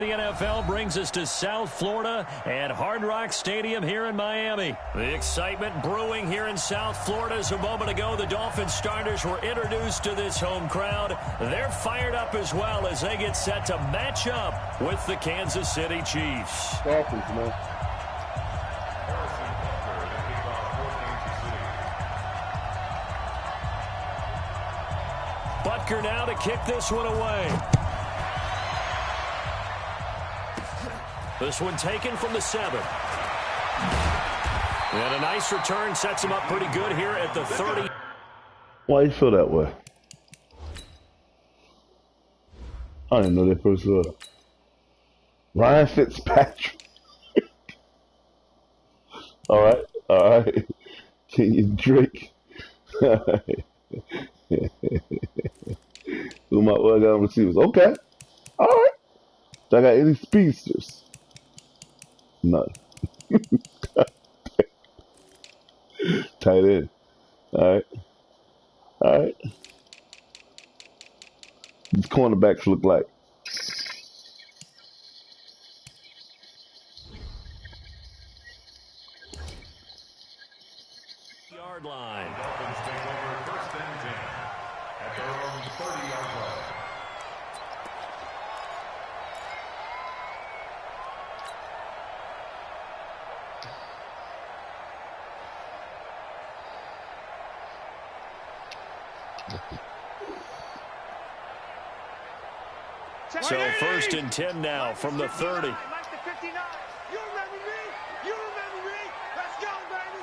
The NFL brings us to South Florida at Hard Rock Stadium here in Miami. The excitement brewing here in South Florida as a moment ago. The Dolphins starters were introduced to this home crowd. They're fired up as well as they get set to match up with the Kansas City Chiefs. Dolphins, man. Butker now to kick this one away. This one taken from the 7. And a nice return sets him up pretty good here at the 30. Why you feel that way? I didn't know that first up. Ryan Fitzpatrick. All right. Kenyon Drake. Who my other guy receivers? Okay. All right. Do I got any speedsters? None. Tight end. All right. These cornerbacks look like. Yard line. Dolphins take over first and 10 at their own 30-yard line. So first and 10 now from the 30. You remember me? You remember me? Let's go, baby!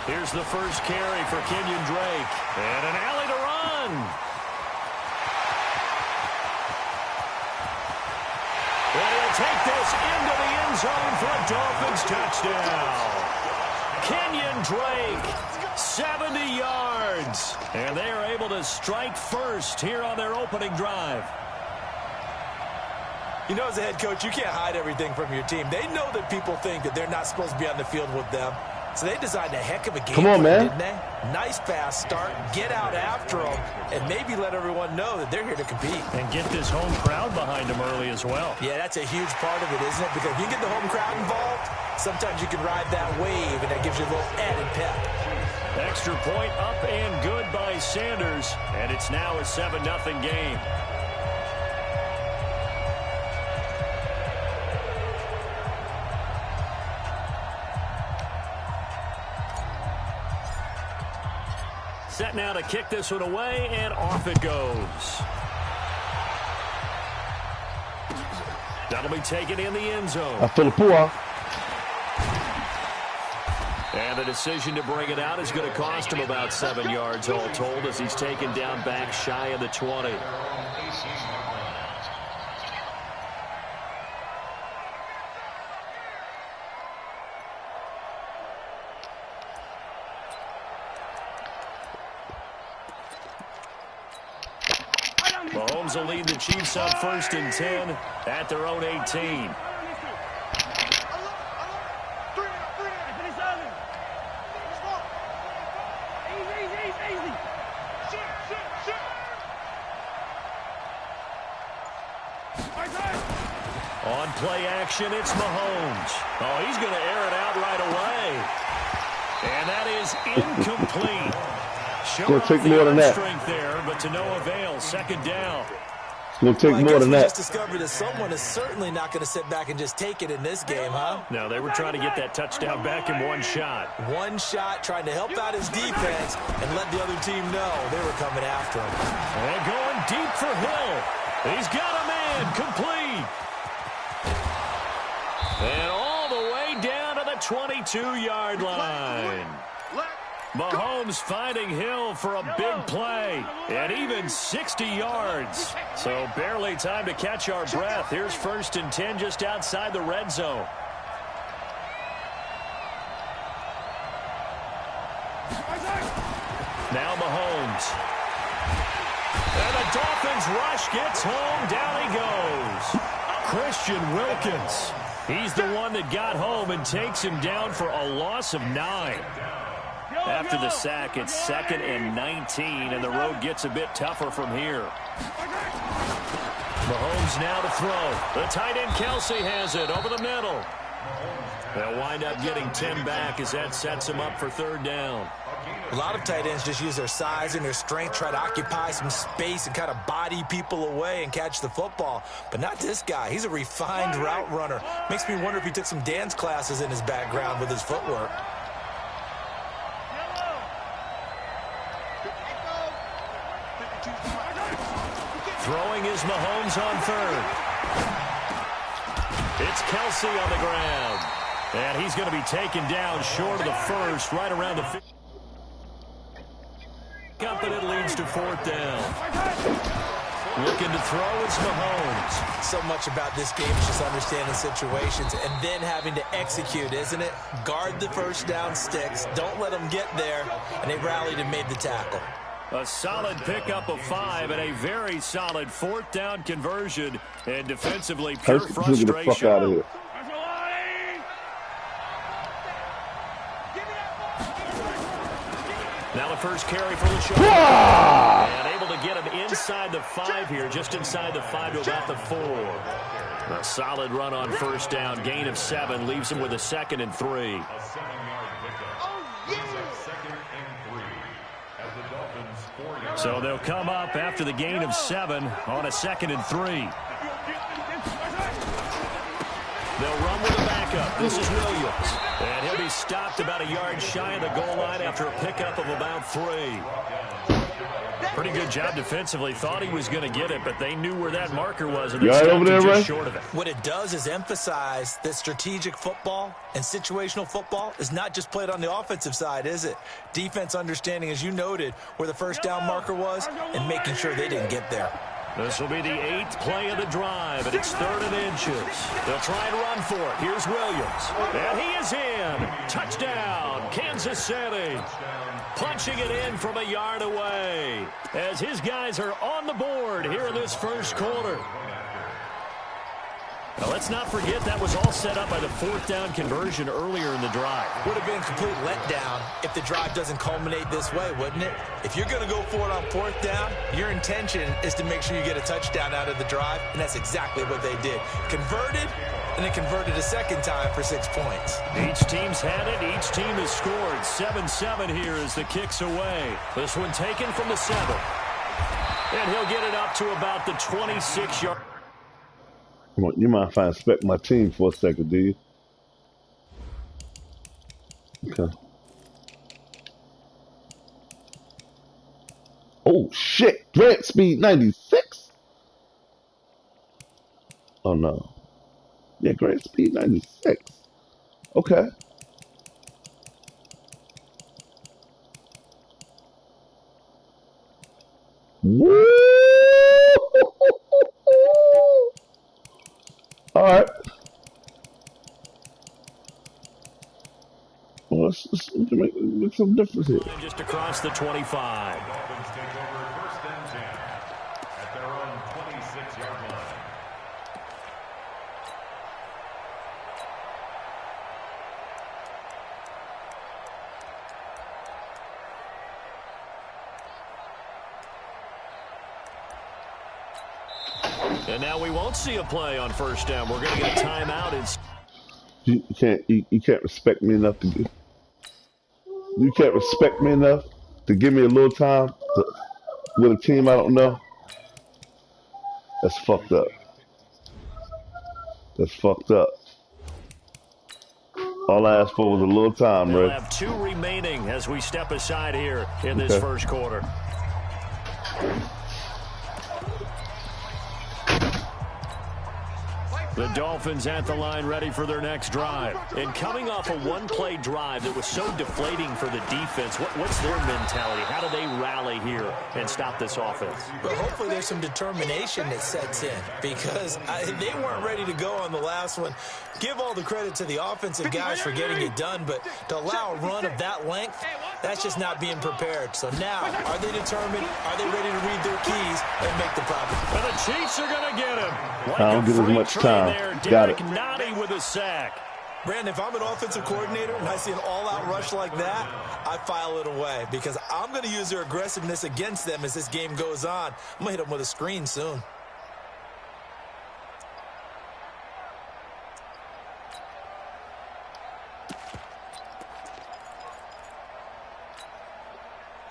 Here's the first carry for Kenyon Drake. And an alley to run. And he'll take this into the end zone for a Dolphins touchdown. Kenyon Drake, 70 yards. And they are able to strike first here on their opening drive. You know, as a head coach, you can't hide everything from your team. They know that people think that they're not supposed to be on the field with them. So they designed a heck of a game. Come on, man. Didn't they? Nice fast start, get out after them, and maybe let everyone know that they're here to compete. And get this home crowd behind them early as well. Yeah, that's a huge part of it, isn't it? Because if you get the home crowd involved, sometimes you can ride that wave, and that gives you a little added pep. Extra point up and good by Sanders. And it's now a 7-0 game. Set now to kick this one away, and off it goes. That'll be taken in the end zone. After the pull. And the decision to bring it out is going to cost him about 7 yards all told as he's taken down back shy of the 20. Mahomes will lead the Chiefs on first and 10 at their own 18. On play action, it's Mahomes. Oh, he's going to air it out right away. And that is incomplete. Gonna take more than that. Strength there, but to no avail. Second down. It's gonna take more than that. Just discovered that someone is certainly not going to sit back and just take it in this game, huh? No, they were trying to get that touchdown back in one shot. One shot, trying to help out his defense and let the other team know they were coming after him. And going deep for Hill. He's got a man complete. And all the way down to the 22-yard line. Mahomes finding Hill for a big play, and even 60 yards. So barely time to catch our breath. Here's first and 10 just outside the red zone. Now Mahomes. And the Dolphins rush gets home. Down he goes. Christian Wilkins. He's the one that got home and takes him down for a loss of 9. After the sack, it's 2nd and 19, and the road gets a bit tougher from here. Mahomes now to throw. The tight end Kelsey has it over the middle. They'll wind up getting 10 back as that sets him up for third down. A lot of tight ends just use their size and their strength, try to occupy some space and kind of body people away and catch the football. But not this guy. He's a refined route runner. Makes me wonder if he took some dance classes in his background with his footwork. Throwing is Mahomes on third. It's Kelsey on the ground. And he's going to be taken down short of the first, right around the 50. Up and it leads to fourth down. Looking to throw is Mahomes. So much about this game is just understanding situations and then having to execute, isn't it? Guard the first down sticks. Don't let them get there. And they rallied and made the tackle. A solid pickup of 5 and a very solid fourth down conversion. And defensively, pure frustration. Get the fuck out of here. Now the first carry for the show. And able to get him inside the 5 here, just inside the 5 to about the 4. A solid run on first down, gain of 7, leaves him with a 2nd and 3. A 7-yard pickup. Second and 3. As the Dolphins 4 yards. So they'll come up after the gain of 7 on a 2nd and 3. They'll run with the backup. This is Williams. And he'll be stopped about a yard shy of the goal line after a pickup of about 3. Pretty good job defensively. Thought he was going to get it, but they knew where that marker was, and they stopped him just short of it. What it does is emphasize that strategic football and situational football is not just played on the offensive side, is it? Defense understanding, as you noted, where the first down marker was and making sure they didn't get there. This will be the 8th play of the drive, and it's 3rd and inches. They'll try and run for it. Here's Williams. And he is in. Touchdown, Kansas City. Punching it in from a yard away as his guys are on the board here in this first quarter. Now, let's not forget that was all set up by the fourth down conversion earlier in the drive. Would have been a complete letdown if the drive doesn't culminate this way, wouldn't it? If you're going to go for it on fourth down, your intention is to make sure you get a touchdown out of the drive, and that's exactly what they did. Converted, and then converted a second time for 6 points. Each team's had it. Each team has scored. 7-7 here as the kick's away. This one taken from the 7. And he'll get it up to about the 26-yard. You mind if I inspect my team for a second, do you? Okay. Oh, shit. Grant speed 96? Oh, no. Yeah, Grant speed 96. Okay. Woo! All right. Well, let's make some difference here. Just across the 25. Dolphins take over 1st and 10 at their own 26-yard line. And now we won't see a play on first down. We're going to get a timeout. You can't respect me enough to give. You can't respect me enough to give me a little time with a team I don't know. That's fucked up. That's fucked up. All I asked for was a little time, We'll Ray. have 2 remaining as we step aside here in this first quarter. The Dolphins at the line ready for their next drive. And coming off a one-play drive that was so deflating for the defense, what's their mentality? How do they rally here and stop this offense? But hopefully there's some determination that sets in because they weren't ready to go on the last one. Give all the credit to the offensive guys for getting it done, but to allow a run of that length, that's just not being prepared. So now, are they determined? Are they ready to read their keys and make the proper? And the Chiefs are going to get him. Like I don't give as much time. Got it. Noddy with a sack. Brandon, if I'm an offensive coordinator and I see an all-out rush like that, I file it away because I'm going to use their aggressiveness against them as this game goes on. I'm going to hit them with a screen soon.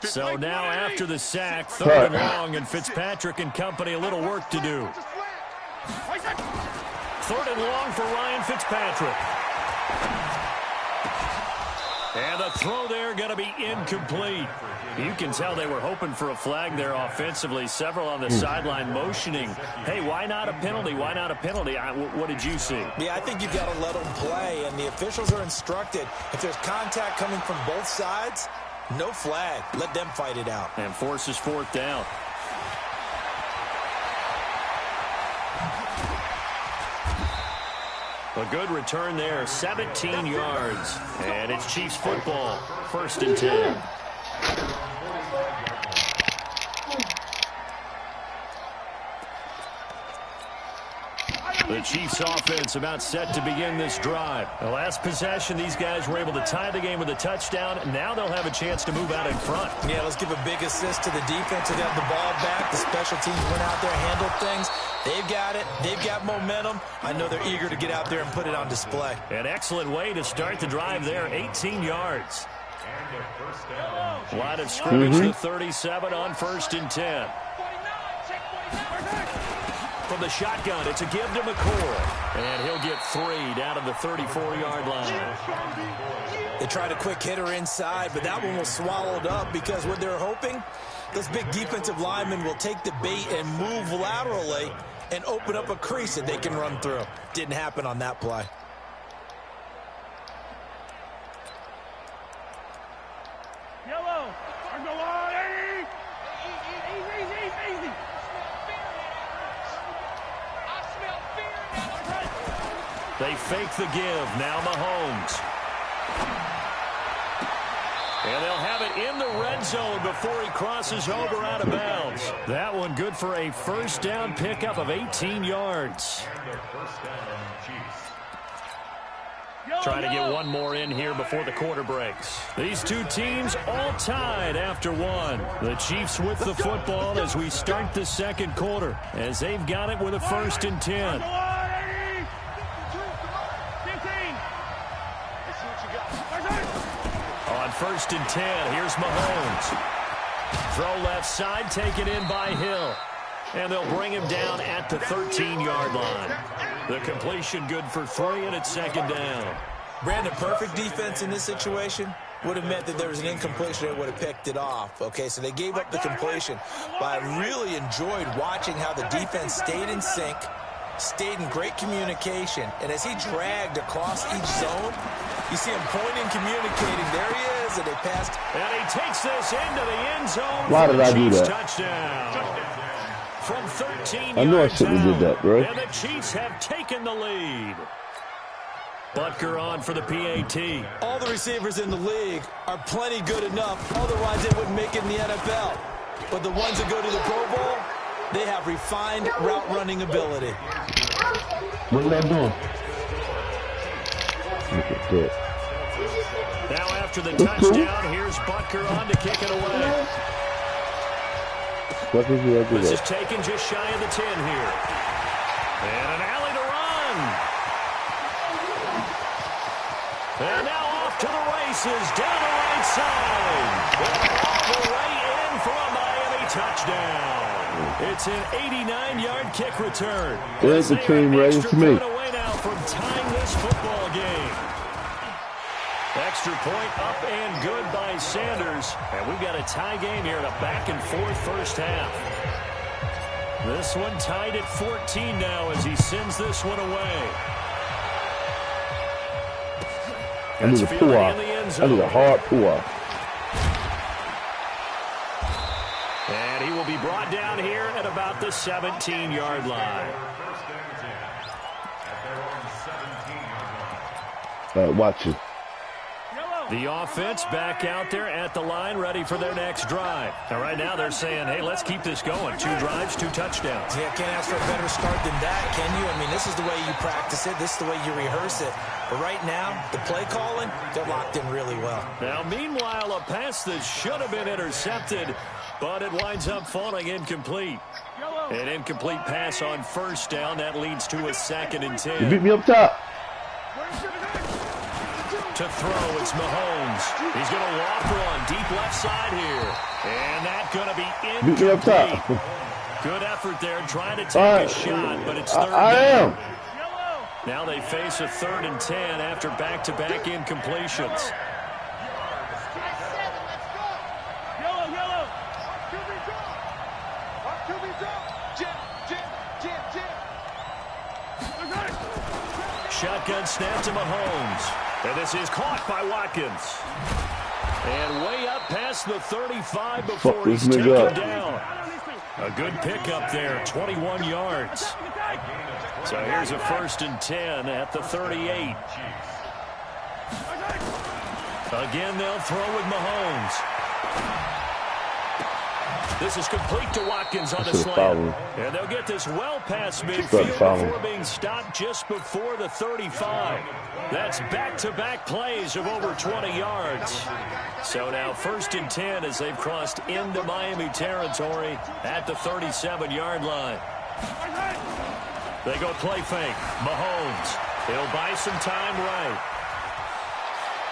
So now after the sack, 3rd and long, and Fitzpatrick and company a little work to do. 3rd and long for Ryan Fitzpatrick. And the throw there going to be incomplete. You can tell they were hoping for a flag there offensively. Several on the sideline motioning, hey, why not a penalty? Why not a penalty? What did you see? Yeah, I think you've got to let them play, and the officials are instructed. If there's contact coming from both sides, no flag. Let them fight it out. And forces 4th down. A good return there, 17 yards. And it's Chiefs football, 1st and 10. The Chiefs offense about set to begin this drive. The last possession, these guys were able to tie the game with a touchdown. Now they'll have a chance to move out in front. Yeah, let's give a big assist to the defense. They got the ball back. The special teams went out there, handled things. They've got it. They've got momentum. I know they're eager to get out there and put it on display. An excellent way to start the drive there, 18 yards. Line of scrimmage to 37 on 1st and 10. From the shotgun, it's a give to McCoy. And he'll get 3 down to the 34-yard line. They tried a quick hitter inside, but that one was swallowed up because what they're hoping, this big defensive lineman will take the bait and move laterally and open up a crease that they can run through. Didn't happen on that play. Yellow. Easy. They fake the give. Now Mahomes. And they'll have it in the red zone before he crosses over out of bounds. That one good for a 1st down pickup of 18 yards. Trying to get one more in here before the quarter breaks. These two teams all tied after one. The Chiefs with the football as we start the 2nd quarter, as they've got it with a 1st and 10. On 1st and 10, here's Mahomes. Throw left side, taken in by Hill. And they'll bring him down at the 13-yard line. The completion good for 3, and it's 2nd down. Brandon, perfect defense in this situation would have meant that there was an incompletion that would have picked it off. Okay, so they gave up the completion. But I really enjoyed watching how the defense stayed in sync, stayed in great communication. And as he dragged across each zone, you see him pointing, communicating. There he is, and they passed. And he takes this into the end zone. Why did I do that? Touchdown. From 13 I know I yards shouldn't have did that, bro. And the Chiefs have taken the lead. Butker on for the PAT. All the receivers in the league are plenty good enough. Otherwise, they wouldn't make it in the NFL. But the ones that go to the Pro Bowl, they have refined route running ability. What are they doing? Look at that. Now after the touchdown, here's Butker on to kick it away. This is taken just shy of the 10 here. And an alley to run. And now off to the races, down the right side. All the way in for a Miami touchdown. It's an 89-yard kick return. There's the team ready to me. Away now from tying this football game. Extra point up and good by Sanders. And we've got a tie game here in a back-and-forth 1st half. This one tied at 14 now as he sends this one away. I need a pull-off. I need a hard pull-off. And he will be brought down here at about the 17-yard line. All right, watch it. The offense back out there at the line, ready for their next drive. Now, right now, they're saying, hey, let's keep this going. 2 drives, 2 touchdowns. Yeah, can't ask for a better start than that, can you? I mean, this is the way you practice it. This is the way you rehearse it. But right now, the play calling, they're locked in really well. Now, meanwhile, a pass that should have been intercepted, but it winds up falling incomplete. An incomplete pass on 1st down. That leads to a 2nd and 10. You beat me up top. To throw, it's Mahomes. He's going to walk one deep left side here. And that's going to be Beat me up incomplete. top. Good effort there trying to take a shot, but it's third I down. am. Now they face a 3rd and 10 after back-to-back incompletions. Shotgun snap to Mahomes. And this is caught by Watkins. And way up past the 35 before he's taken down. A good pickup there, 21 yards. So here's a 1st and 10 at the 38. Again, they'll throw with Mahomes. This is complete to Watkins on the slant. And they'll get this well past midfield before being stopped just before the 35. That's back-to-back plays of over 20 yards. So now 1st and 10 as they've crossed into Miami territory at the 37-yard line. They go play fake. Mahomes. He'll buy some time right.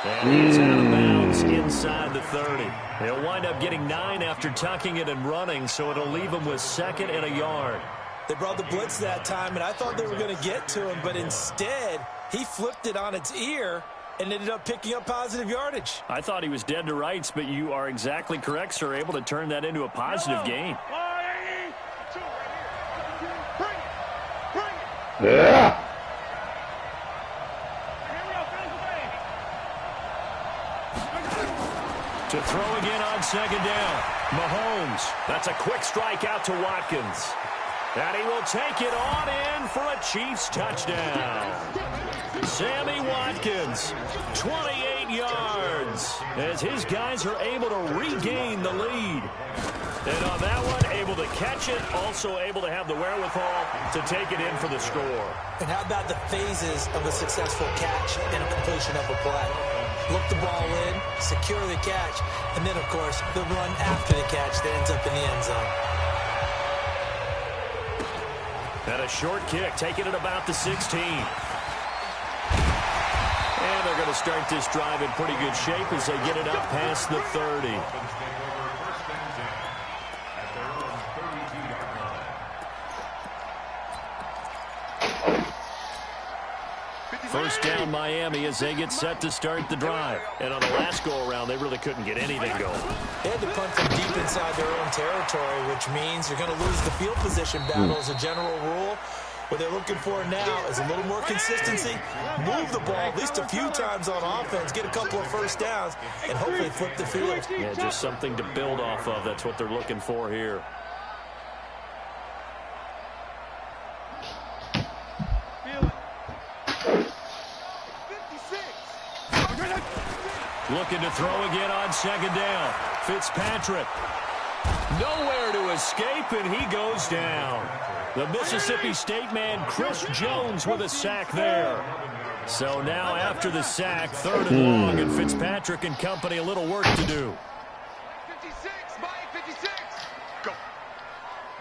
And he's out of bounds inside the 30. He'll wind up getting 9 after tucking it and running, so it'll leave him with 2nd and a yard. They brought the blitz that time, and I thought they were going to get to him, but instead he flipped it on its ear and ended up picking up positive yardage. I thought he was dead to rights, but you are exactly correct, sir. Able to turn that into a positive gain. Yeah. To throw again on 2nd down. Mahomes. That's a quick strike out to Watkins. And he will take it on in for a Chiefs touchdown. Sammy Watkins, 28 yards, as his guys are able to regain the lead. And on that one, able to catch it, also able to have the wherewithal to take it in for the score. And how about the phases of a successful catch and a completion of a play? Look the ball in, secure the catch, and then, of course, the run after the catch that ends up in the end zone. And a short kick, taking it about the 16. And they're going to start this drive in pretty good shape as they get it up past the 30. First down Miami as they get set to start the drive. And on the last go-around, they really couldn't get anything going. They had to punt from deep inside their own territory, which means you're going to lose the field position battle as a general rule. What they're looking for now is a little more consistency, move the ball at least a few times on offense, get a couple of first downs, and hopefully flip the field. Yeah, just something to build off of. That's what they're looking for here. Looking to throw again on 2nd down. Fitzpatrick. Nowhere to escape, and he goes down. The Mississippi State man, Chris Jones, with a sack there. So now after the sack, 3rd and long, and Fitzpatrick and company a little work to do. 56, Mike, 56. Go.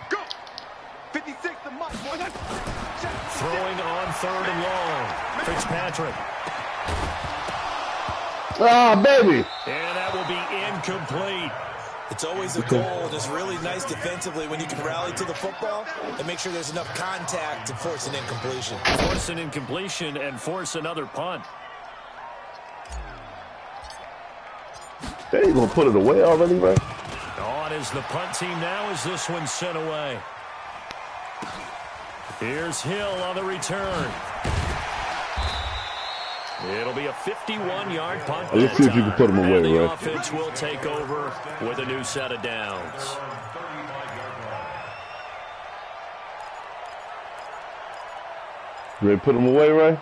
Go. 56 to Mike. Throwing on 3rd and long. Fitzpatrick. Ah, baby. And that will be incomplete. It's always a goal, and it's really nice defensively when you can rally to the football and make sure there's enough contact to force an incompletion. Force an incompletion and force another punt. They ain't gonna put it away already, right? On is the punt team now as this one's sent away. Here's Hill on the return. It'll be a 51-yard punt. Let's see if you can put them away, and the right? offense will take over with a new set of downs. You ready to put them away, Ray?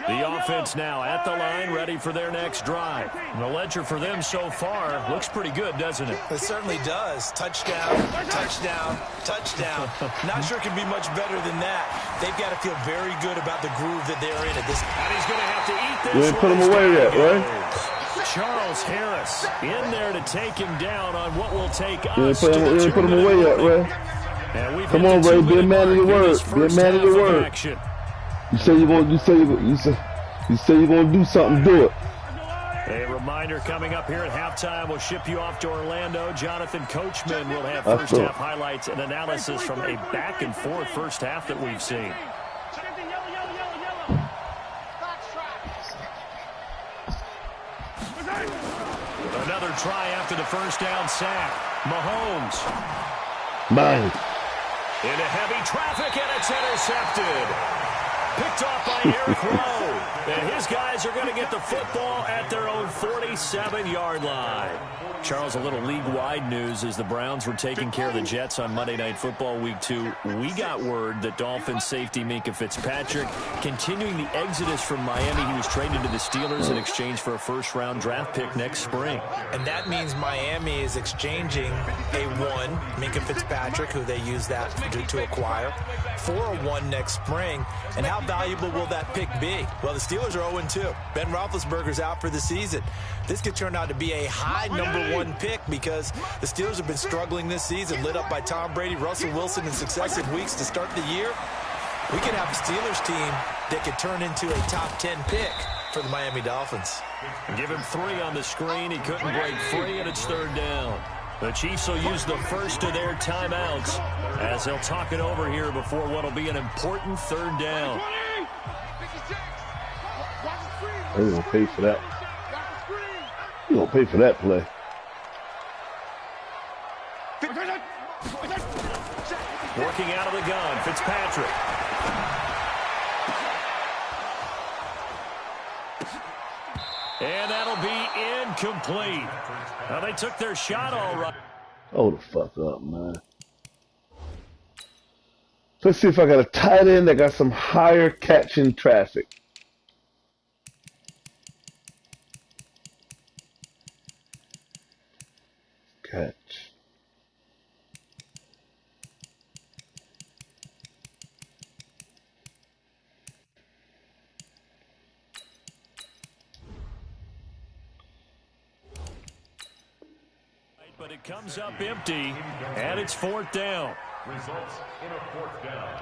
The offense now at the line, ready for their next drive. The ledger for them so far looks pretty good, doesn't it? It certainly does. Touchdown, touchdown, touchdown. Not sure it can be much better than that. They've got to feel very good about the groove that they're in at this. And he's going to have to eat this. You ain't put them away yet, right? Charles Harris in there to take him down on what will take You us ain't put them away yet, Ray. And we've Come hit on, the Ray. 2-minute Be a man of your mark in word. this Be a first man of half your word. action. You say you're gonna do something, do it. A reminder coming up here at halftime. We'll ship you off to Orlando. Jonathan Coachman will have first half highlights and analysis from a back and forth first half that we've seen. Another try after the first down sack. Mahomes. Mine. Into heavy traffic, and it's intercepted. Picked off by Eric Rowe. And his guys are going to get the football at their own 47-yard line. Charles, a little league-wide news as the Browns were taking care of the Jets on Monday Night Football Week 2. We got word that Dolphins safety Minkah Fitzpatrick continuing the exodus from Miami. He was traded to the Steelers in exchange for a first-round draft pick next spring. And that means Miami is exchanging a 1, Minkah Fitzpatrick, who they use that to acquire, for a 1 next spring. And how valuable will that pick be? Well, the Steelers are 0-2. Ben Roethlisberger's out for the season. This could turn out to be a high number 1 pick because the Steelers have been struggling this season, lit up by Tom Brady, Russell Wilson in successive weeks to start the year. We could have a Steelers team that could turn into a top 10 pick for the Miami Dolphins. Give him 3 on the screen. He couldn't break free, and it's third down. The Chiefs will use the first of their timeouts as they'll talk it over here before what will be an important third down. They're going to pay for that. You're going to pay for that play. Working out of the gun, Fitzpatrick. And that'll be incomplete. Well, they took their shot all right. Hold the fuck up, man. Let's see if I got a tight end that got some higher catching traffic. Catch. But it comes up empty, and it's fourth down. Results in a fourth down.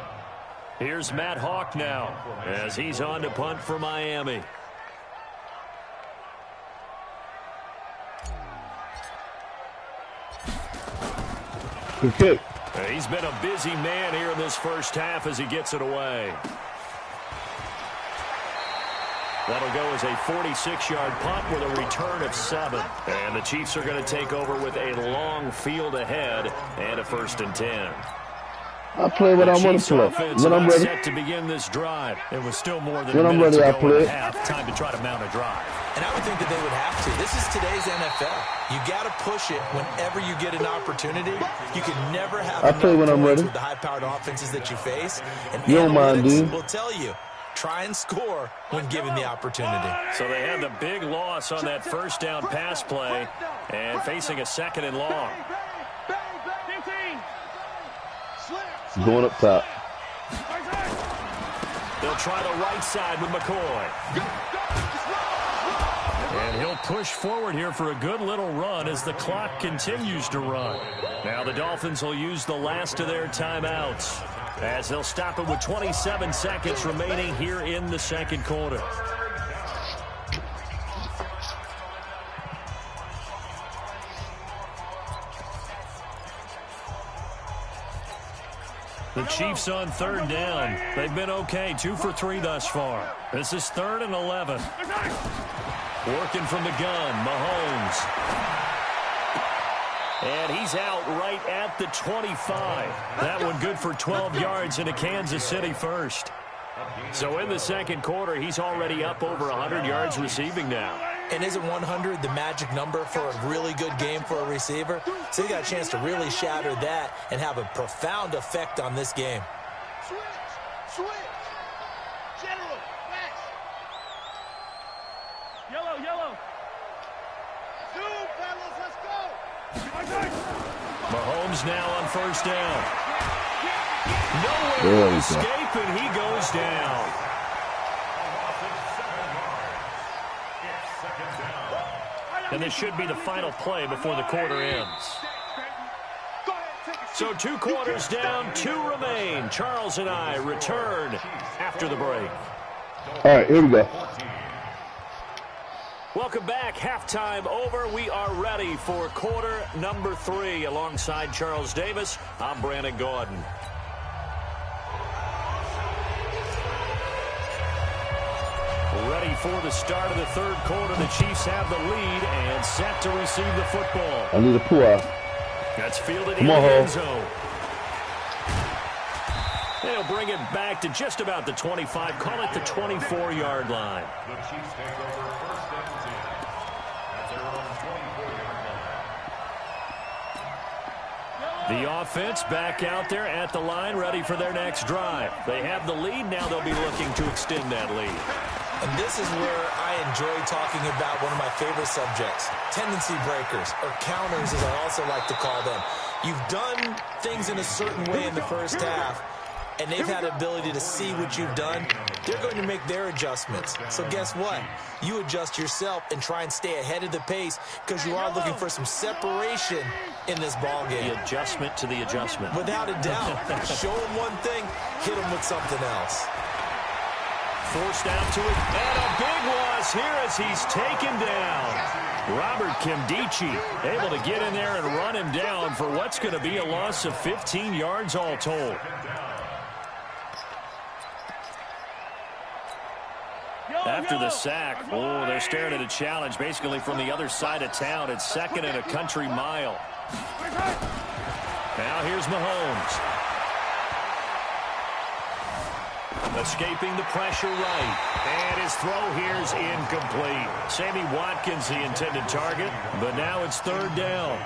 Here's Matt Hawk now as he's on to punt for Miami. Good kick. He's been a busy man here in this first half as he gets it away. That'll go as a 46-yard punt with a return of 7. And the Chiefs are going to take over with a long field ahead and a 1st and 10. I play what I want to play. When I'm ready. Set to begin this drive. It was still more than when a I'm minute ready, to I go play. in half. Time to try to mount a drive. And I would think that they would have to. This is today's NFL. You got to push it whenever you get an opportunity. You can never have I play when I'm ready. with the high-powered offenses that you face. And You don't mind, dude. will tell you, try and score when given the opportunity. So they had the big loss on that first down pass play and facing a 2nd and long. Going up top. They'll try the right side with McCoy. And he'll push forward here for a good little run as the clock continues to run. Now the Dolphins will use the last of their timeouts as they'll stop it with 27 seconds remaining here in the second quarter. The Chiefs on third down. They've been okay, 2 for 3 thus far. This is 3rd and 11. Working from the gun, Mahomes. And he's out right at the 25. That one good for 12 yards into Kansas City first. So in the second quarter, he's already up over 100 yards receiving now. And isn't 100 the magic number for a really good game for a receiver? So he got a chance to really shatter that and have a profound effect on this game. Switch. General, next. Yellow. Zoom, fellas, let's go. Mahomes now on first down. Nowhere There to we go. escape, and he goes down. And this should be the final play before the quarter ends. So 2 quarters down, 2 remain. Charles and I return after the break. All right, here we go. Welcome back. Halftime over. We are ready for quarter number 3. Alongside Charles Davis, I'm Brandon Gordon. Ready for the start of the third quarter. The Chiefs have the lead and set to receive the football. I need a pull out. That's fielded Come in on, the Ho. end zone. They'll bring it back to just about the 25. Call it the 24-yard line. The Chiefs take over first and 10 at their own 24-yard line. The offense back out there at the line, ready for their next drive. They have the lead. Now they'll be looking to extend that lead. And this is where I enjoy talking about one of my favorite subjects, tendency breakers, or counters as I also like to call them. You've done things in a certain way in the first half, and they've had the ability to see what you've done. They're going to make their adjustments. So guess what? You adjust yourself and try and stay ahead of the pace because you are looking for some separation in this ball game. The adjustment to the adjustment. Without a doubt. Show them one thing, hit them with something else. Forced out to it, and a big loss here as he's taken down. Robert Kimdichie able to get in there and run him down for what's going to be a loss of 15 yards all told. After the sack, oh, they're staring at a challenge basically from the other side of town. It's second and a country mile. Now here's Mahomes. Escaping the pressure right. And his throw here's incomplete. Sammy Watkins, the intended target, but now it's third down.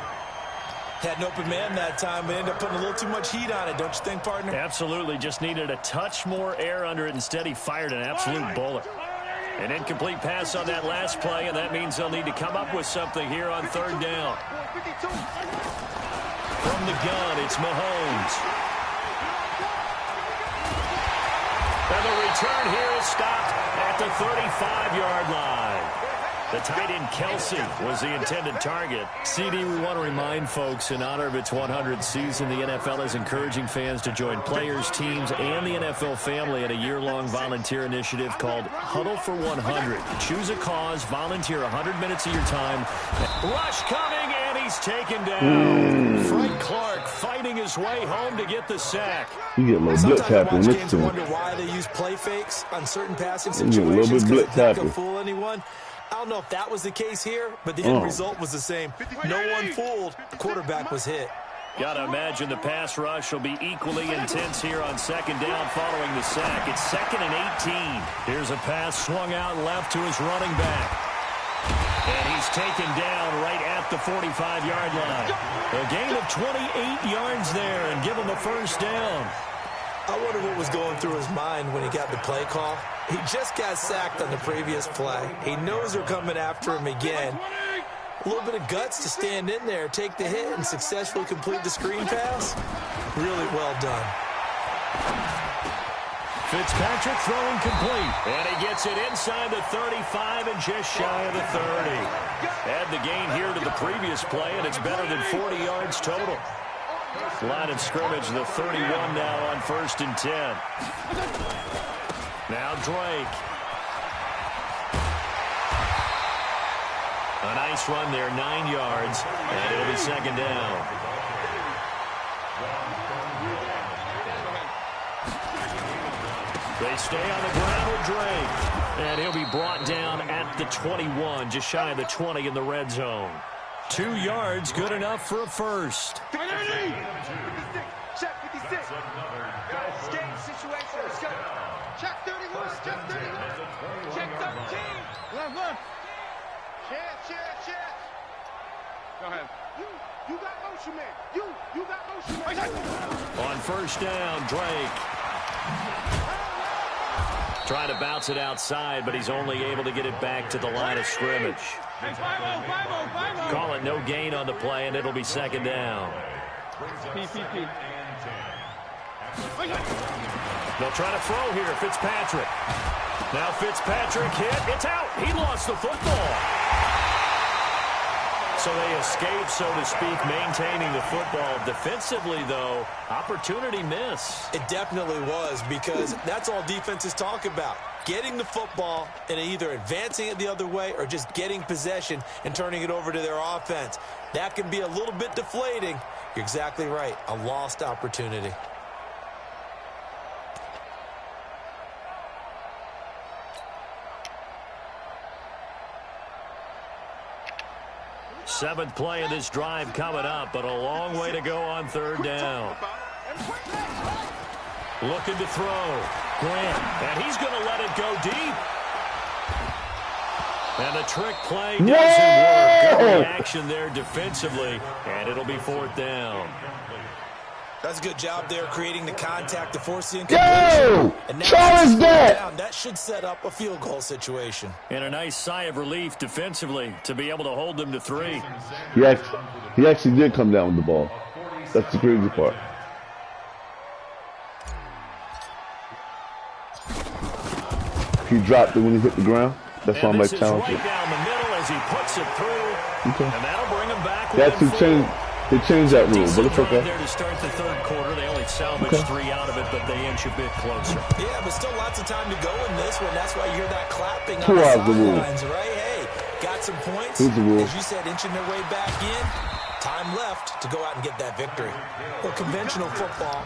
Had an open man that time, but ended up putting a little too much heat on it, don't you think, partner? Absolutely. Just needed a touch more air under it. Instead, he fired an absolute bullet. An incomplete pass on that last play, and that means they'll need to come up with something here on third down. From the gun, it's Mahomes. And the return here is stopped at the 35-yard line. The tight end Kelsey was the intended target. CD, we want to remind folks, in honor of its 100th season, the NFL is encouraging fans to join players, teams, and the NFL family in a year-long volunteer initiative called Huddle for 100. Choose a cause, volunteer 100 minutes of your time. Rush coming, and he's taken down. Frank Clark fighting his way home to get the sack. You get a little blitz happen in this Games team. wonder why they use play fakes on certain passing You get a little situations bit because blitz it's not going happen. to fool anyone. I don't know if that was the case here, but the end result was the same. No one fooled. The quarterback was hit. Got to imagine the pass rush will be equally intense here on second down following the sack. It's second and 18. Here's a pass swung out left to his running back. And he's taken down right at the 45-yard line. A gain of 28 yards there and give him the first down. I wonder what was going through his mind when he got the play call. He just got sacked on the previous play. He knows they're coming after him again. A little bit of guts to stand in there, take the hit, and successfully complete the screen pass. Really well done. Fitzpatrick throwing complete. And he gets it inside the 35 and just shy of the 30. Add the gain here to the previous play, and it's better than 40 yards total. Line of scrimmage, the 31 now on first and 10. Now Drake. A nice run there, 9 yards, and it'll be second down. They stay on the ground with Drake, and he'll be brought down at the 21, just shy of the 20 in the red zone. 2 yards, good enough for a first. Check 56. Escape situation. Let's go. Check 31. Check 31. Check 13. Left. Check. Go ahead. You got motion, man. You got motion, man. On first down, Drake. Trying to bounce it outside, but he's only able to get it back to the line of scrimmage. Call it no gain on the play, and it'll be second down. They'll try to throw here, Fitzpatrick. Now Fitzpatrick hit. It's out. He lost the football. So they escape, so to speak, maintaining the football. Defensively, though, opportunity miss. It definitely was, because that's all defenses talk about. Getting the football and either advancing it the other way or just getting possession and turning it over to their offense. That can be a little bit deflating. You're exactly right. A lost opportunity. Seventh play of this drive coming up, but a long way to go on third down. Looking to throw. Grant, and he's going to let it go deep. And the trick play doesn't work. Good reaction there defensively, and it'll be fourth down. That's a good job there, creating the contact to force the incompletion. And now Charge that! down. That should set up a field goal situation. And a nice sigh of relief defensively to be able to hold them to 3. He actually did come down with the ball. That's the crazy part. He dropped it when he hit the ground. That's why I'm like talented. Right down the middle as he puts it through. Okay. And that'll bring him back. They changed that rule, but it's okay. There to start the third quarter. They only salvaged 3 out of it, but they inch a bit closer. Yeah, but still lots of time to go in this one. That's why you hear that clapping on 2 the out of the rule. sidelines, right? Hey, got some points. Here's the rule. As you said, inching their way back in. Time left to go out and get that victory. Well, conventional football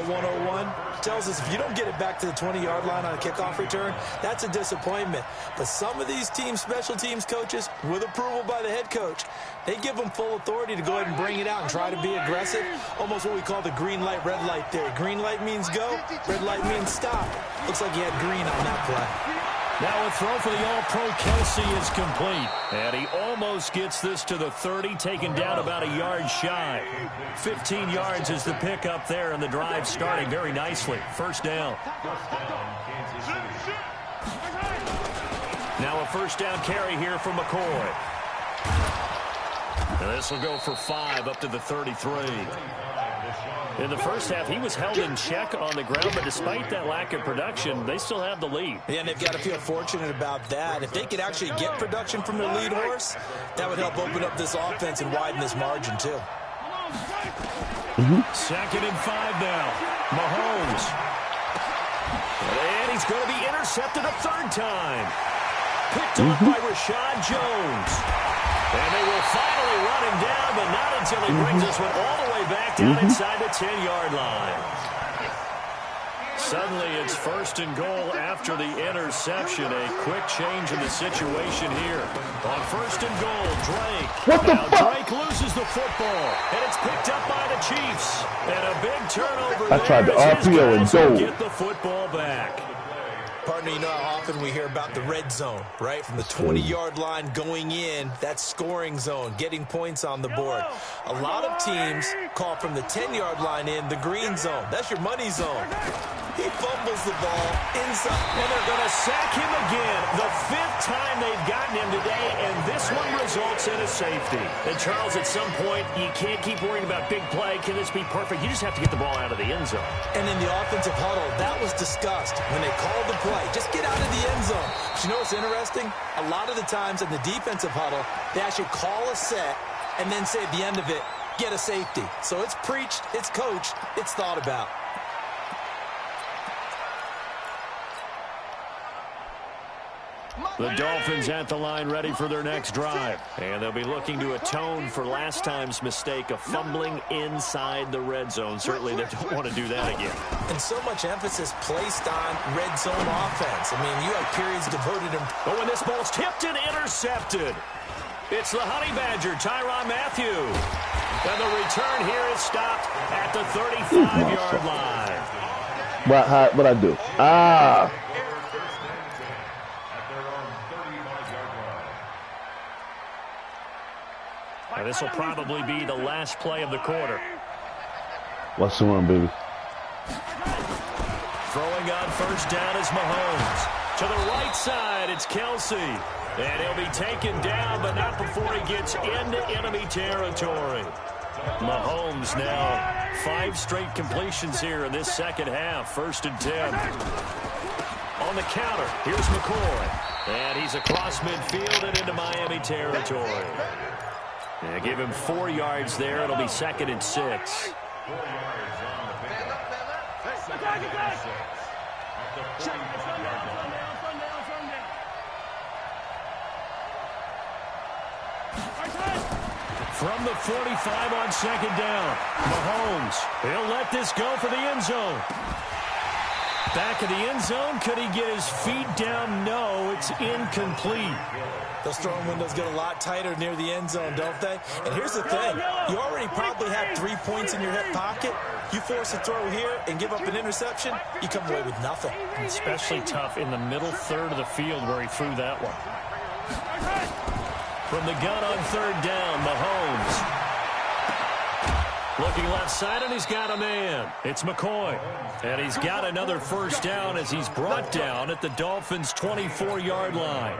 101, tells us if you don't get it back to the 20-yard line on a kickoff return, that's a disappointment. But some of these special teams coaches, with approval by the head coach, they give them full authority to go ahead and bring it out and try to be aggressive. Almost what we call the green light, red light theory. Green light means go, red light means stop. Looks like he had green on that play. Now a throw for the All-Pro Kelsey is complete. And he almost gets this to the 30, taken down about a yard shy. 15 yards is the pickup there, and the drive starting very nicely. First down. Now a first down carry here from McCoy. And this will go for 5 up to the 33. In the first half, he was held in check on the ground, but despite that lack of production, they still have the lead. Yeah, and they've got to feel fortunate about that. If they could actually get production from their lead horse, that would help open up this offense and widen this margin, too. Second and 5 now. Mahomes. And he's going to be intercepted a third time. Picked off by Rashad Jones. And they will finally run him down, but not until he brings this one all the way back down inside the 10-yard line. Suddenly, it's first and goal after the interception. A quick change in the situation here. On first and goal, Drake. Drake loses the football, and it's picked up by the Chiefs. And a big turnover I tried the RPO and goal. goal. Get the football back. Partner, you know how often we hear about the red zone, right? From the 20-yard line going in, that scoring zone, getting points on the board. A lot of teams call from the 10-yard line in the green zone. That's your money zone. He fumbles the ball inside. And they're going to sack him again. The 5th time they've gotten him today, and this one results in a safety. And Charles, at some point, you can't keep worrying about big play. Can this be perfect? You just have to get the ball out of the end zone. And in the offensive huddle, that was discussed when they called the play. Just get out of the end zone. But you know what's interesting? A lot of the times in the defensive huddle, they actually call a set and then say at the end of it, get a safety. So it's preached, it's coached, it's thought about. The Dolphins at the line ready for their next drive. And they'll be looking to atone for last time's mistake of fumbling inside the red zone. Certainly they don't want to do that again. And so much emphasis placed on red zone offense. I mean, you have periods devoted to... But when this ball's tipped and intercepted, it's the Honey Badger, Tyrann Mathieu. And the return here is stopped at the 35-yard line. What I do? And this will probably be the last play of the quarter. Watch the run, baby. Throwing on first down is Mahomes. To the right side, it's Kelsey. And he'll be taken down, but not before he gets into enemy territory. Mahomes now 5 straight completions here in this second half. First and 10. On the counter, here's McCoy. And he's across midfield and into Miami territory. Yeah, give him 4 yards there. It'll be 2nd and 6. 4 yards on the pickup. Second and 6. At the 45-yard line. From the 45 on 2nd down, Mahomes, he'll let this go for the end zone. Back of the end zone, could he get his feet down? No, it's incomplete. Those throwing windows get a lot tighter near the end zone, don't they? And here's the thing. You already probably have 3 points in your hip pocket. You force a throw here and give up an interception, you come away with nothing. Especially tough in the middle third of the field where he threw that one. From the gun on 3rd down, Mahomes. Looking left side, and he's got a man. It's McCoy. And he's got another first down as he's brought down at the Dolphins' 24-yard line.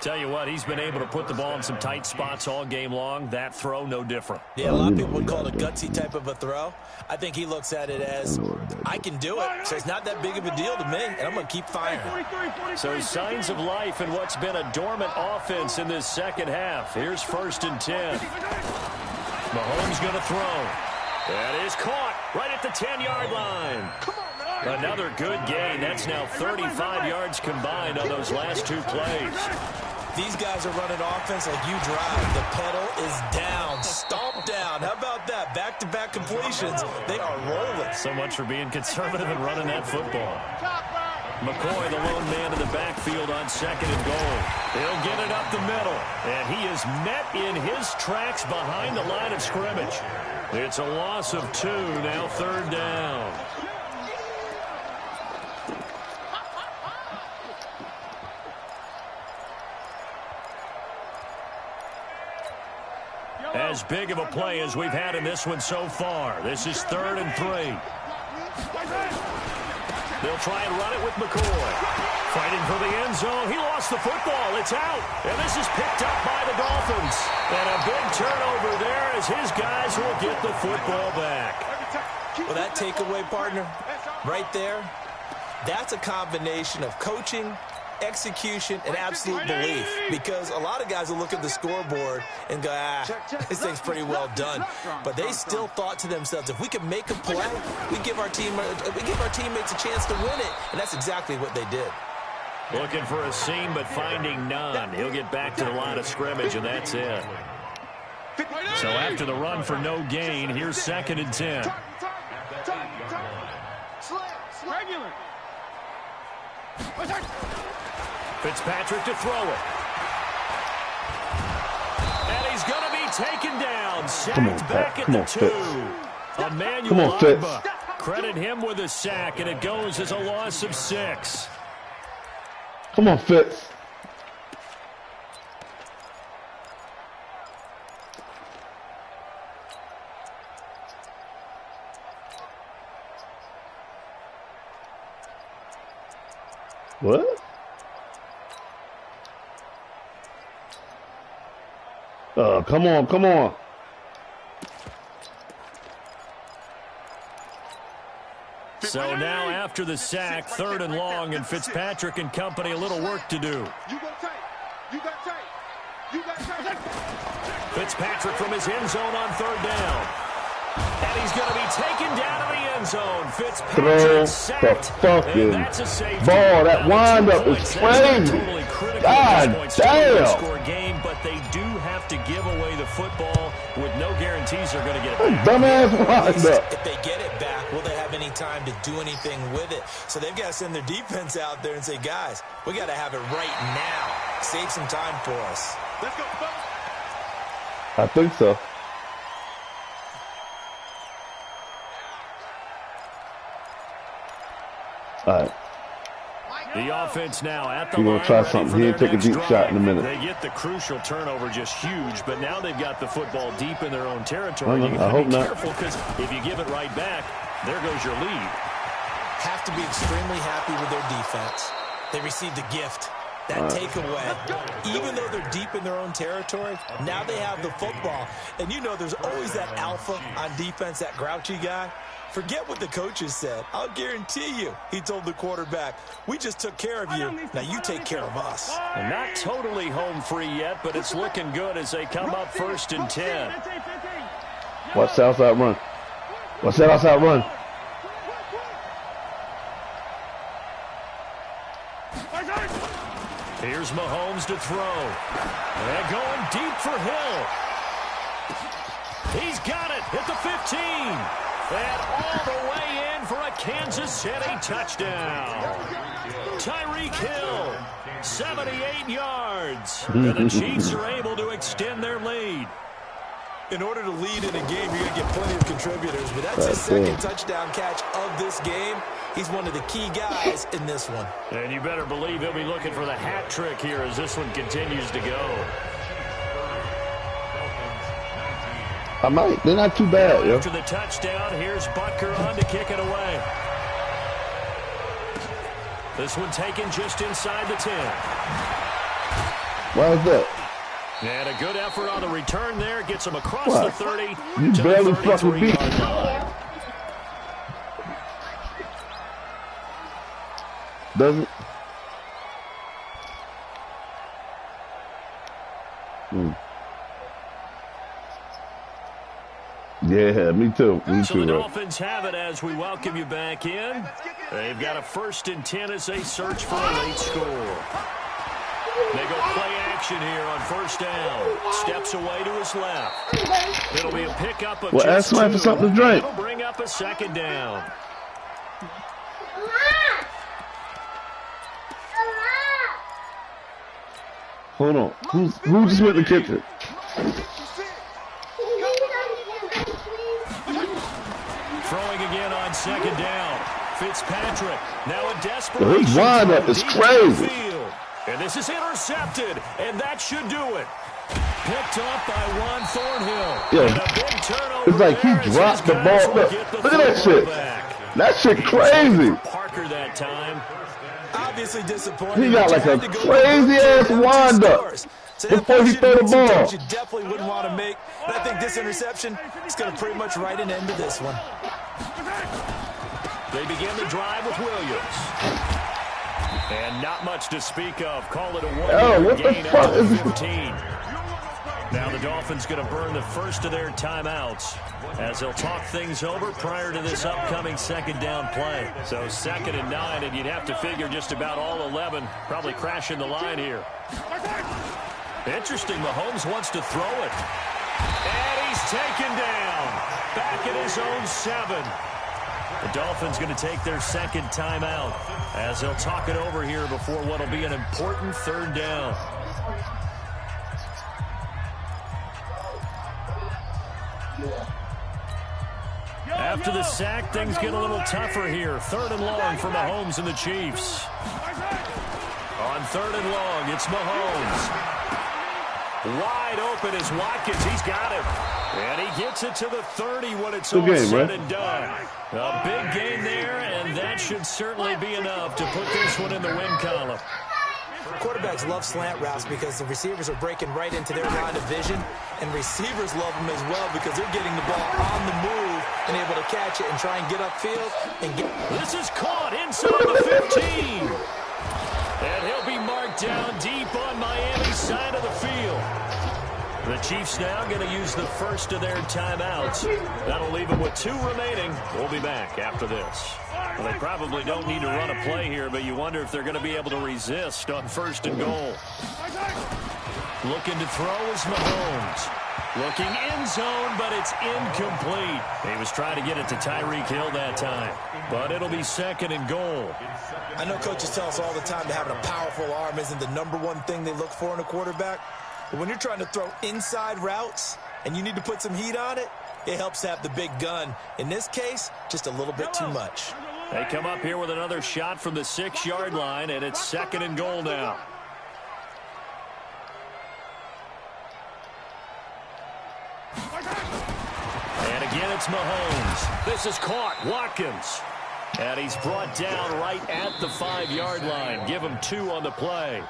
Tell you what, he's been able to put the ball in some tight spots all game long. That throw, no different. Yeah, a lot of people would call it a gutsy type of a throw. I think he looks at it as, I can do it, so it's not that big of a deal to me, and I'm going to keep firing. So signs of life in what's been a dormant offense in this second half. Here's 1st and 10. Mahomes going to throw. That is caught right at the 10-yard line. Another good gain. That's now 35 yards combined on those last 2 plays. These guys are running offense like you drive. The pedal is down, stomp down. How about that? Back-to-back completions. They are rolling. So much for being conservative and running that football. McCoy, the lone man in the backfield on 2nd and goal. He'll get it up the middle. And he is met in his tracks behind the line of scrimmage. It's a loss of 2, now 3rd down. As big of a play as we've had in this one so far. This is 3rd and 3. They'll try and run it with McCoy. Fighting for the end zone. He lost the football. It's out. And this is picked up by the Dolphins. And a big turnover there as his guys will get the football back. Well, that takeaway, partner, right there, that's a combination of coaching, execution, and absolute belief, because a lot of guys will look at the scoreboard and go, this thing's pretty well done. But they still thought to themselves, if we can make a play, we give our teammates a chance to win it, and that's exactly what they did. Looking for a seam, but finding none. He'll get back to the line of scrimmage, and that's it. So after the run for no gain, here's 2nd and 10. Fitzpatrick to throw it. And he's going to be taken down. Sacked back at the 2. Emmanuel Agba. Credit him with a sack, and it goes as a loss of 6. Come on, Fitz. What? Come on, come on. So now after the sack, 3rd and long, and Fitzpatrick and company a little work to do. Fitzpatrick from his end zone on 3rd down. And he's going to be taken down to the end zone. Fitzpatrick sacked. Throw the fucking ball. That windup is crazy. God damn. Game, but they do have to give away the football with no guarantees they're going to get it back. Dumbass windup. If they get it back, will they have any time to do anything with it? So they've got to send their defense out there and say, guys, we got to have it right now. Save some time for us. Let's go, folks. I think so. All right. The offense now at the We're line. going to try something. He ain't take a deep shot in a minute. They get the crucial turnover just huge, but now they've got the football deep in their own territory. You I hope be not. Careful, because if you give it right back, there goes your lead. Have to be extremely happy with their defense. They received a gift. That takeaway, even though they're deep in their own territory, now they have the football. And you know there's always that alpha on defense, that grouchy guy. Forget what the coaches said. I'll guarantee you, he told the quarterback, we just took care of you. Now you take care of us. And not totally home free yet, but it's looking good as they come up 1st and 10. Watch the outside run. Watch that outside run. Here's Mahomes to throw. And going deep for Hill. He's got it at the 15. And all the way in for a Kansas City touchdown. Tyreek Hill, 78 yards. And the Chiefs are able to extend their lead. In order to lead in a game, you're going to get plenty of contributors, but that's his second touchdown catch of this game. He's one of the key guys in this one. And you better believe he'll be looking for the hat trick here as this one continues to go. I might. They're not too bad, yo. After the touchdown, here's Butker on to kick it away. This one taken just inside the 10. Why is that? And a good effort on the return there. Gets him across the 30 You to barely the fucking beat. 33-yard line. Doesn't. Yeah, me too. Me So too, the bro. Dolphins have it as we welcome you back in. They've got a 1st and 10 as they search for a late score. They go play action here on 1st down. Steps away to his left. It'll be a pickup of Well, ask just somebody 2. for something to drink. It'll bring up a 2nd down. Hold on. Who just went in the kitchen? Throwing again on 2nd down. Fitzpatrick now a desperate. His windup is crazy. And this is intercepted, and that should do it. Picked off by Juan Thornhill. Yeah. And a big turnover It's like he there as dropped his the guys ball. will Look, get the look at that football shit. back. That shit He was crazy. looking for Parker that time. Obviously disappointed. He got but like you a had to go crazy ass down 2 windup scores. So before he threw the ball. You definitely wouldn't want to make. And I think this interception is going to pretty much write an end to this one. They begin the drive with Williams. And not much to speak of. Call it a Oh, one-yard what the gain fuck up to is this? 15. Now the Dolphins going to burn the first of their timeouts as they'll talk things over prior to this upcoming 2nd down play. So 2nd and 9, and you'd have to figure just about all 11 probably crashing the line here. Interesting, Mahomes wants to throw it. And he's taken down. Back at his own 7. The Dolphins going to take their 2nd timeout as they'll talk it over here before what will be an important 3rd down. After the sack, things get a little tougher here. 3rd and long for Mahomes and the Chiefs. On 3rd and long, it's Mahomes. Wide open is Watkins. He's got it. And he gets it to the 30 when it's all said and done. A big gain there, and that should certainly be enough to put this one in the win column. Quarterbacks love slant routes because the receivers are breaking right into their line of vision, and receivers love them as well because they're getting the ball on the move and able to catch it and try and get upfield and get. This is caught inside the 15. And he'll be marked down deep on Miami's side of the field. The Chiefs now going to use the first of their timeouts. That'll leave them with 2 remaining. We'll be back after this. Well, they probably don't need to run a play here, but you wonder if they're going to be able to resist on 1st and goal. Looking to throw is Mahomes. Looking end zone, but it's incomplete. He was trying to get it to Tyreek Hill that time, but it'll be 2nd and goal. I know coaches tell us all the time that having a powerful arm isn't the #1 thing they look for in a quarterback. But when you're trying to throw inside routes and you need to put some heat on it, it helps to have the big gun. In this case, just a little bit too much. They come up here with another shot from the 6-yard line, and it's 2nd and goal now. And again, it's Mahomes. This is caught. Watkins. And he's brought down right at the 5-yard line. Give him 2 on the play.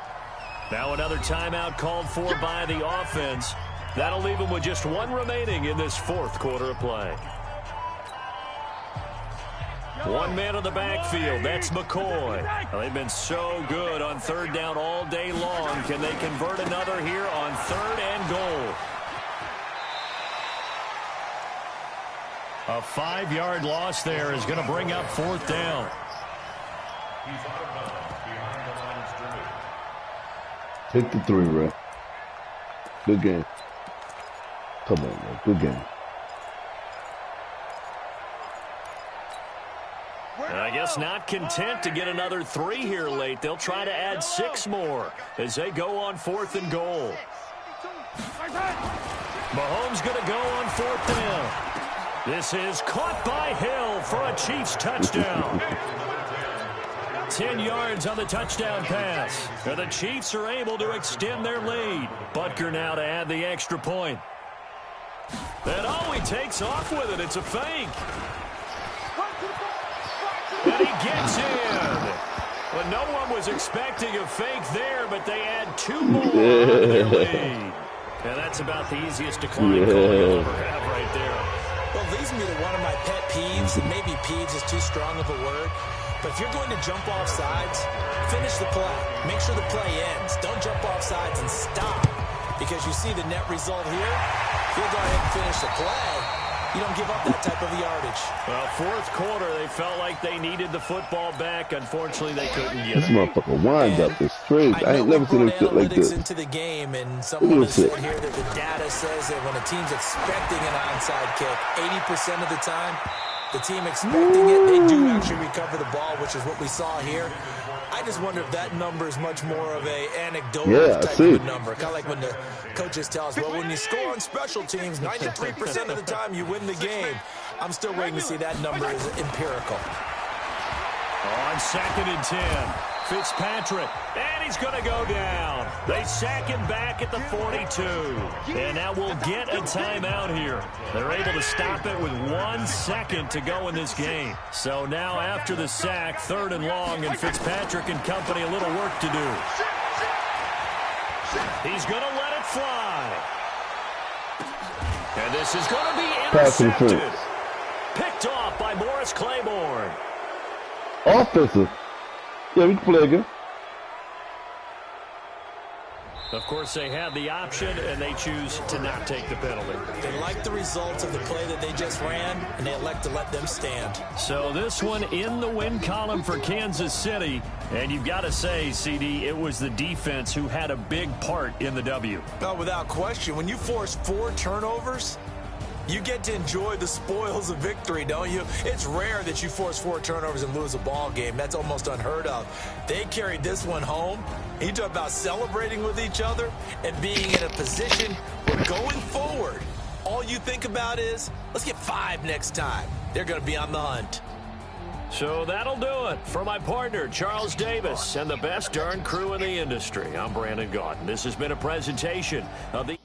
Now another timeout called for by the offense. That'll leave them with just one remaining in this fourth quarter of play. One man on the backfield. That's McCoy. Well, they've been so good on third down all day long. Can they convert another here on third and goal? A 5-yard loss there is going to bring up fourth down. He's out of bounds behind the line of scrimmage. Take the 3, Ray. Good game. Come on, man. Good game. And I guess not content to get another 3 here late. They'll try to add 6 more as they go on fourth and goal. Mahomes going to go on fourth down. This is caught by Hill for a Chiefs touchdown. 10 yards on the touchdown pass. And the Chiefs are able to extend their lead. Butker now to add the extra point. And oh, he takes off with it. It's a fake. And he gets in. Well, no one was expecting a fake there, but they add 2 more on their lead. And that's about the easiest decline call you'll ever have right there. Well, it leads me to one of my pet peeves, and maybe peeves is too strong of a word. But if you're going to jump off sides, finish the play. Make sure the play ends. Don't jump off sides and stop. Because you see the net result here. If you'll go ahead and finish the play, you don't give up that type of yardage. Well, fourth quarter, they felt like they needed the football back. Unfortunately, they couldn't get it. This motherfucker wind up is crazy. I ain't never seen him sit like this. Into the game, and someone has said here that the data says that when a team's expecting an onside kick, 80% of the time, the team expecting it, they do actually recover the ball, which is what we saw here. I just wonder if that number is much more of a anecdotal type of a number. Kind of like when the coaches tell us, well, when you score on special teams, 93% of the time you win the game. I'm still waiting to see that number is empirical. On 2nd and 10, Fitzpatrick, and he's going to go down. They sack him back at the 42. And now we'll get a timeout here. They're able to stop it with 1 second to go in this game. So now after the sack, 3rd and long, and Fitzpatrick and company a little work to do. He's going to let it fly. And this is going to be intercepted. Picked off by Morris Claiborne. Offensive. Yeah, we can play again. Of course, they have the option, and they choose to not take the penalty. They like the results of the play that they just ran, and they elect to let them stand. So this one in the win column for Kansas City. And you've got to say, CD, it was the defense who had a big part in the W. No, without question. When you force 4 turnovers, you get to enjoy the spoils of victory, don't you? It's rare that you force 4 turnovers and lose a ball game. That's almost unheard of. They carried this one home. You talk about celebrating with each other and being in a position where going forward, all you think about is, let's get 5 next time. They're going to be on the hunt. So that'll do it for my partner, Charles Davis, and the best darn crew in the industry. I'm Brandon Gaudin. This has been a presentation of the